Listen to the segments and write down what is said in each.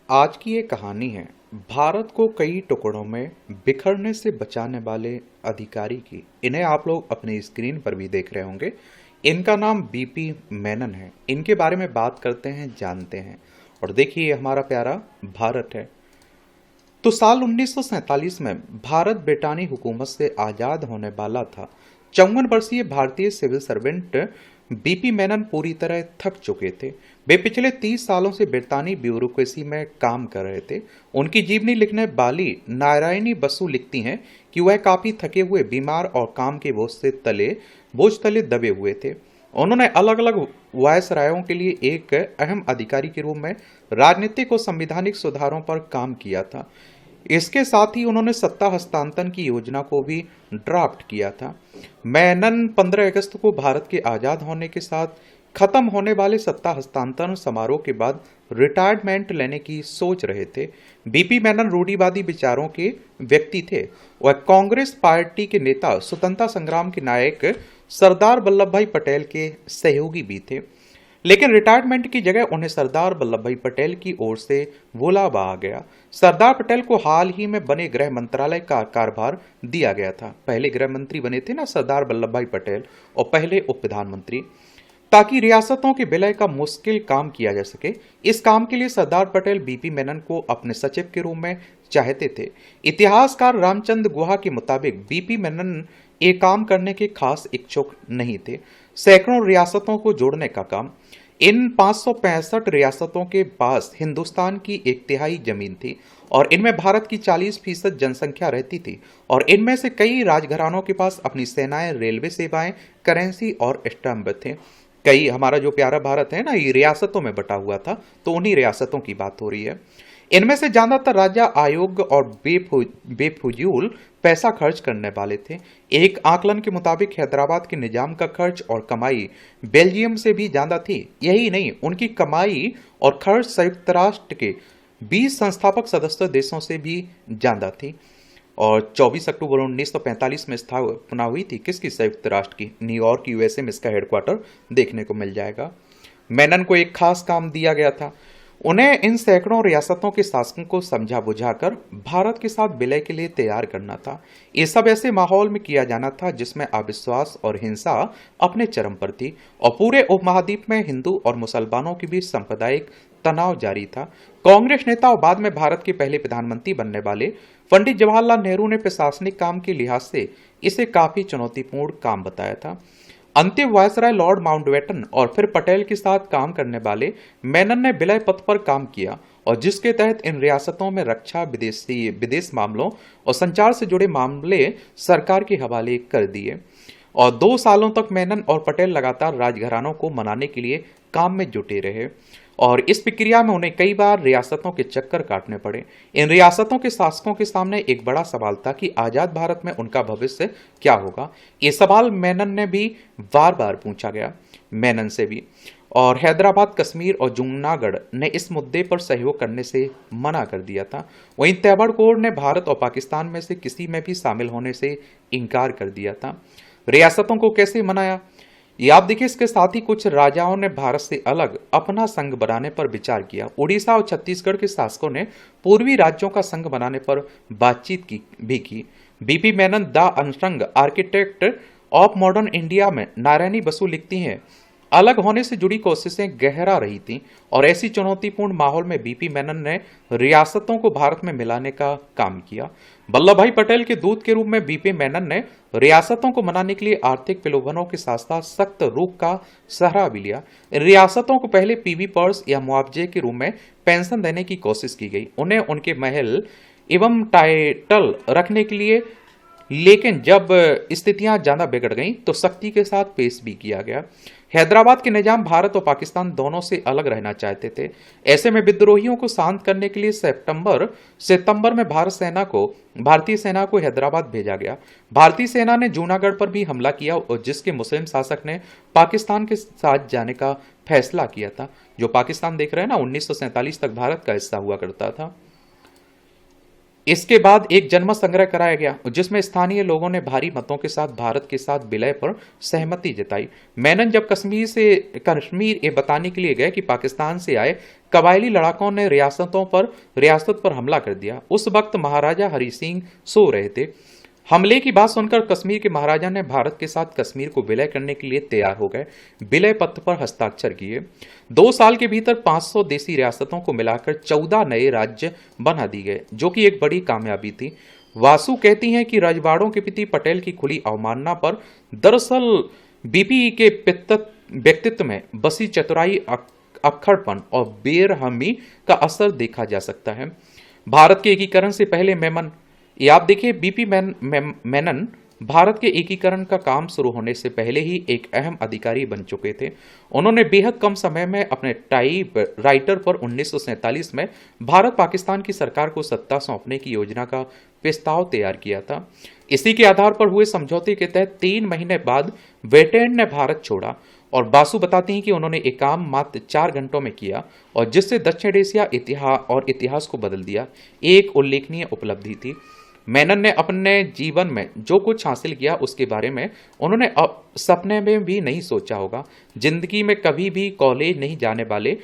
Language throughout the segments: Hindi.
आज की ये कहानी है भारत को कई टुकड़ों में बिखरने से बचाने वाले अधिकारी की। इन्हें आप लोग अपनी स्क्रीन पर भी देख रहे होंगे। इनका नाम बीपी मेनन है। इनके बारे में बात करते हैं, जानते हैं। और देखिए, ये हमारा प्यारा भारत है। तो साल 1947 में भारत ब्रिटानी हुकूमत से आज़ाद होने वाला था। 54 वर्षीय भारतीय सिविल सर्वेंट बीपी मेनन पूरी तरह थक चुके थे। वे पिछले 30 सालों से ब्रितानी ब्यूरोक्रेसी में काम कर रहे थे। उनकी जीवनी लिखने वाली नारायणी बसु लिखती हैं कि वह काफी थके हुए, बीमार और काम के बोझ तले दबे हुए थे। उन्होंने अलग अलग वायसरायों के लिए एक अहम अधिकारी के रूप में राजनीतिक और संवैधानिक सुधारों पर काम किया था। इसके साथ ही उन्होंने सत्ता हस्तांतरण की योजना को भी ड्राफ्ट किया था। मेनन 15 अगस्त को भारत के आजाद होने के साथ खत्म होने वाले सत्ता हस्तांतरण समारोह के बाद रिटायरमेंट लेने की सोच रहे थे। बीपी मेनन रूढ़िवादी विचारों के व्यक्ति थे। वह कांग्रेस पार्टी के नेता, स्वतंत्रता संग्राम के नायक सरदार वल्लभ भाई पटेल के सहयोगी भी थे। लेकिन रिटायरमेंट की जगह उन्हें सरदार वल्लभ भाई पटेल की ओर से बुलावा आ गया। सरदार पटेल को हाल ही में बने गृह मंत्रालय का कार्यभार दिया गया था। पहले गृह मंत्री बने थे ना सरदार वल्लभ भाई पटेल, और पहले उप प्रधानमंत्री, ताकि रियासतों के विलय का मुश्किल काम किया जा सके। इस काम के लिए सरदार पटेल बीपी मेनन को अपने सचिव के रूप में चाहते थे। इतिहासकार रामचंद्र गुहा के मुताबिक बीपी मेनन ये काम करने के खास इच्छुक नहीं थे। सैकड़ों रियासतों को जोड़ने का काम। इन 565 रियासतों के पास हिंदुस्तान की एक तिहाई जमीन थी, और इनमें भारत की 40% जनसंख्या रहती थी। और इनमें से कई राजघरानों के पास अपनी सेनाएं, रेलवे सेवाएं, करेंसी और स्टैम्प थे। कई, हमारा जो प्यारा भारत है ना, ये रियासतों में बटा हुआ था, तो उन्हीं रियासतों की बात हो रही है। इनमें से ज्यादातर राजा अयोग्य और बेफुजूल पैसा खर्च करने वाले थे। एक आकलन के मुताबिक हैदराबाद के निजाम का खर्च और कमाई बेल्जियम से भी ज्यादा थी। यही नहीं, उनकी कमाई और खर्च संयुक्त राष्ट्र के 20 संस्थापक सदस्य देशों से भी ज्यादा थी। और 24 अक्टूबर 1945 में स्थापना हुई थी किसकी? संयुक्त राष्ट्र की। न्यूयॉर्क, यूएसए में इसका हेडक्वार्टर देखने को मिल जाएगा। मेनन को एक खास काम दिया गया था। उन्हें इन सैकड़ों रियासतों के शासकों को समझा बुझाकर भारत के साथ विलय के लिए तैयार करना था। ये सब ऐसे माहौल में किया जाना था जिसमें अविश्वास और हिंसा अपने चरम पर थी, और पूरे उपमहाद्वीप में हिंदू और मुसलमानों के बीच सांप्रदायिक तनाव जारी था। कांग्रेस नेता और बाद में भारत के पहले प्रधानमंत्री बनने वाले पंडित जवाहरलाल नेहरू ने प्रशासनिक काम के लिहाज से इसे काफी चुनौतीपूर्ण काम बताया था। अंतिम वायसराय लॉर्ड माउंटबेटन और फिर पटेल के साथ काम करने वाले मेनन ने विलय पथ पर काम किया, और जिसके तहत इन रियासतों में रक्षा, विदेश मामलों और संचार से जुड़े मामले सरकार के हवाले कर दिए। और 2 सालों तक मेनन और पटेल लगातार राजघरानों को मनाने के लिए काम में जुटे रहे, और इस प्रक्रिया में उन्हें कई बार रियासतों के चक्कर काटने पड़े। इन रियासतों के शासकों के सामने एक बड़ा सवाल था कि आजाद भारत में उनका भविष्य क्या होगा। ये सवाल मेनन ने भी बार बार पूछा गया, मेनन से भी। और हैदराबाद, कश्मीर और जूनागढ़ ने इस मुद्दे पर सहयोग करने से मना कर दिया था। वहीं तैबड़कोर ने भारत और पाकिस्तान में से किसी में भी शामिल होने से इनकार कर दिया था। रियासतों को कैसे मनाया, ये आप देखिए। इसके साथ ही कुछ राजाओं ने भारत से अलग अपना संघ बनाने पर विचार किया। उड़ीसा और छत्तीसगढ़ के शासकों ने पूर्वी राज्यों का संघ बनाने पर बातचीत की। BP Menon, the unsung architect of modern India में नारायणी बसु लिखती हैं, अलग होने से जुड़ी कोशिशें गहरा रही थीं, और ऐसी चुनौतीपूर्ण माहौल में बीपी मेनन ने रियासतों को भारत में मिलाने का काम किया। वल्लभ भाई पटेल के दूत के रूप में बीपी मेनन ने रियासतों को मनाने के लिए आर्थिक प्रलोभनों के साथ साथ सख्त रुख का सहारा भी लिया। रियासतों को पहले पीवी पर्स या मुआवजे के रूप में पेंशन देने की कोशिश की गई, उन्हें उनके महल एवं टाइटल रखने के लिए। लेकिन जब स्थितियां ज्यादा बिगड़ गईं तो सख्ती के साथ पेश भी किया गया। हैदराबाद के निजाम भारत और पाकिस्तान दोनों से अलग रहना चाहते थे। ऐसे में विद्रोहियों को शांत करने के लिए सितंबर में भारतीय सेना को हैदराबाद भेजा गया। भारतीय सेना ने जूनागढ़ पर भी हमला किया, और जिसके मुस्लिम शासक ने पाकिस्तान के साथ जाने का फैसला किया था। जो पाकिस्तान देख रहे हैं ना, 1947 तक भारत का हिस्सा हुआ करता था। इसके बाद एक जनमत संग्रह कराया गया जिसमें स्थानीय लोगों ने भारी मतों के साथ भारत के साथ विलय पर सहमति जताई। मेनन जब कश्मीर ये बताने के लिए गए कि पाकिस्तान से आए कबायली लड़ाकों ने रियासत पर हमला कर दिया। उस वक्त महाराजा हरि सिंह सो रहे थे। हमले की बात सुनकर कश्मीर के महाराजा ने भारत के साथ कश्मीर को विलय करने के लिए तैयार हो गए। विलय पत्र पर हस्ताक्षर किए। 2 साल के भीतर 500 देसी रियासतों को मिलाकर 14 नए राज्य बना दिए गए, जो कि एक बड़ी कामयाबी थी। वासु कहती हैं कि रजवाड़ों के प्रति पटेल की खुली अवमानना पर दरअसल बीपी के व्यक्तित्व में बसी चतुराई, अक्खड़पन और बेरहमी का असर देखा जा सकता है। भारत के एकीकरण से पहले ये आप देखिए मेनन भारत के एकीकरण का काम शुरू होने से पहले ही एक अहम अधिकारी बन चुके थे। उन्होंने बेहद कम समय में अपने टाइप राइटर पर 1947 में भारत पाकिस्तान की सरकार को सत्ता सौंपने की योजना का प्रस्ताव तैयार किया था। इसी के आधार पर हुए समझौते के तहत 3 महीने बाद ब्रिटेन ने भारत छोड़ा और बासु बताती हैं कि उन्होंने एक काम मात्र 4 घंटों में किया और जिससे दक्षिण एशिया इतिहास को बदल दिया। एक उल्लेखनीय उपलब्धि थी। मेनन ने अपने जीवन में जो कुछ हासिल किया उसके बारे में उन्होंने सपने में भी नहीं सोचा होगा। जिंदगी में कभी भी कॉलेज नहीं जाने वाले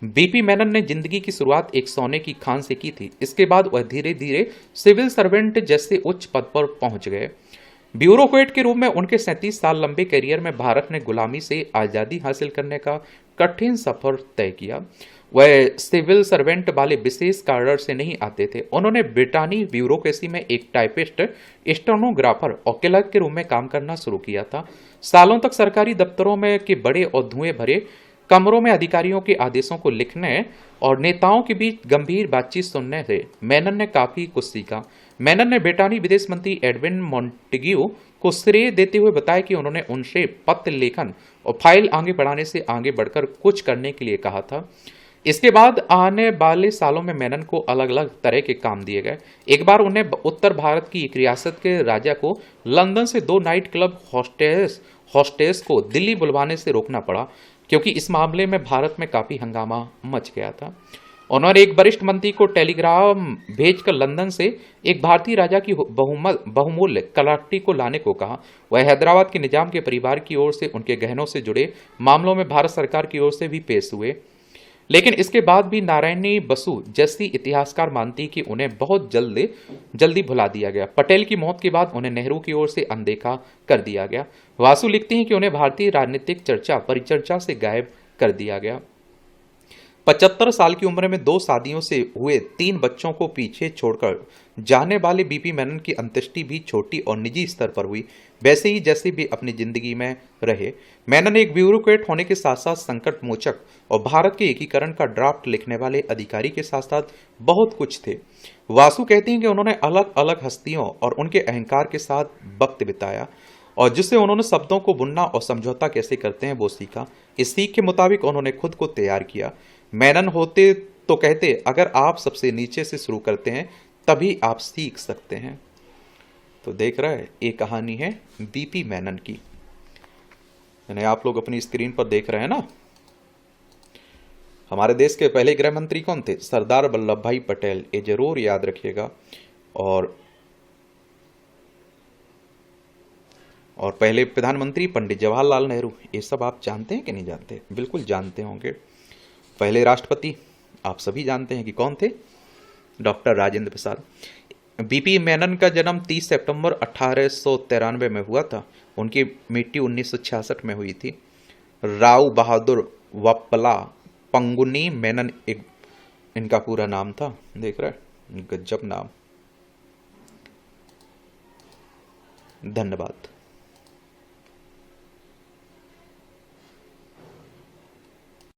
बीपी मेनन ने जिंदगी की शुरुआत एक सोने की खान से की थी। इसके बाद वह धीरे धीरे सिविल सर्वेंट जैसे उच्च पद पर पहुंच गए। ब्यूरोक्रेट के रूप में उनके 37 साल लंबे करियर में भारत ने गुलामी से आज़ादी हासिल करने का कठिन सफर तय किया। वह सिविल सर्वेंट वाले विशेष कार्डर से नहीं आते थे। उन्होंने ब्रिटानी ब्यूरोक्रेसी में एक टाइपिस्ट, स्टेनोग्राफर और क्लर्क के रूप में काम करना शुरू किया था। सालों तक सरकारी दफ्तरों में के बड़े और धुएं भरे कमरों में अधिकारियों के आदेशों को लिखने और नेताओं के बीच गंभीर बातचीत सुनने से मेनन ने काफी कुछ सीखा। मेनन ने ब्रिटानी विदेश मंत्री एडविन मॉन्टेग्यू को श्रेय देते हुए बताया कि उन्होंने उनसे पत्र लेखन और फाइल आगे बढ़ाने से आगे बढ़कर कुछ करने के लिए कहा था। इसके बाद आने वाले सालों में मेनन को अलग अलग तरह के काम दिए गए। एक बार उन्हें उत्तर भारत की एक रियासत के राजा को लंदन से 2 नाइट क्लब हॉस्टेस को दिल्ली बुलवाने से रोकना पड़ा, क्योंकि इस मामले में भारत में काफी हंगामा मच गया था। उन्होंने एक वरिष्ठ मंत्री को टेलीग्राम भेजकर लंदन से एक भारतीय राजा की बहुमूल्य कलाटी को लाने को कहा। वह हैदराबाद के निजाम के परिवार की ओर से उनके गहनों से जुड़े मामलों में भारत सरकार की ओर से भी पेश हुए। लेकिन इसके बाद भी नारायणी बसु जैसी इतिहासकार मानती कि उन्हें बहुत जल्दी भुला दिया गया। पटेल की मौत के बाद उन्हें नेहरू की ओर से अनदेखा कर दिया गया। वासु लिखती हैं कि उन्हें भारतीय राजनीतिक परिचर्चा से गायब कर दिया गया। 75 साल की उम्र में 2 शादियों से हुए 3 बच्चों को पीछे छोड़कर जाने वाले बीपी मेनन की अंत्येष्टि भी छोटी और निजी स्तर पर हुई, वैसे ही जैसे भी अपनी जिंदगी में रहे। मेनन एक ब्यूरोक्रेट होने के साथ साथ संकट मोचक और भारत के एकीकरण का ड्राफ्ट लिखने वाले अधिकारी के साथ साथ बहुत कुछ थे। वासु कहती हैं कि उन्होंने अलग अलग हस्तियों और उनके अहंकार के साथ वक्त बिताया और जिससे उन्होंने शब्दों को बुनना और समझौता कैसे करते हैं वो सीखा। इस सीख के मुताबिक उन्होंने खुद को तैयार किया। मेनन होते तो कहते, अगर आप सबसे नीचे से शुरू करते हैं तभी आप सीख सकते हैं। तो देख रहा है, ये कहानी है बीपी मेनन की, यानी आप लोग अपनी स्क्रीन पर देख रहे हैं ना। हमारे देश के पहले गृह मंत्री कौन थे? सरदार वल्लभ भाई पटेल। ये जरूर याद रखिएगा। और पहले प्रधानमंत्री पंडित जवाहरलाल नेहरू। ये सब आप जानते हैं कि नहीं जानते? बिल्कुल जानते होंगे। पहले राष्ट्रपति आप सभी जानते हैं कि कौन थे? डॉक्टर राजेंद्र प्रसाद। बीपी मेनन का जन्म 30 सितंबर 1893 में हुआ था। उनकी मृत्यु 1966 में हुई थी। राव बहादुर वप्पला पंगुनी मेनन इनका पूरा नाम था। देख रहे हैं, गजब नाम। धन्यवाद।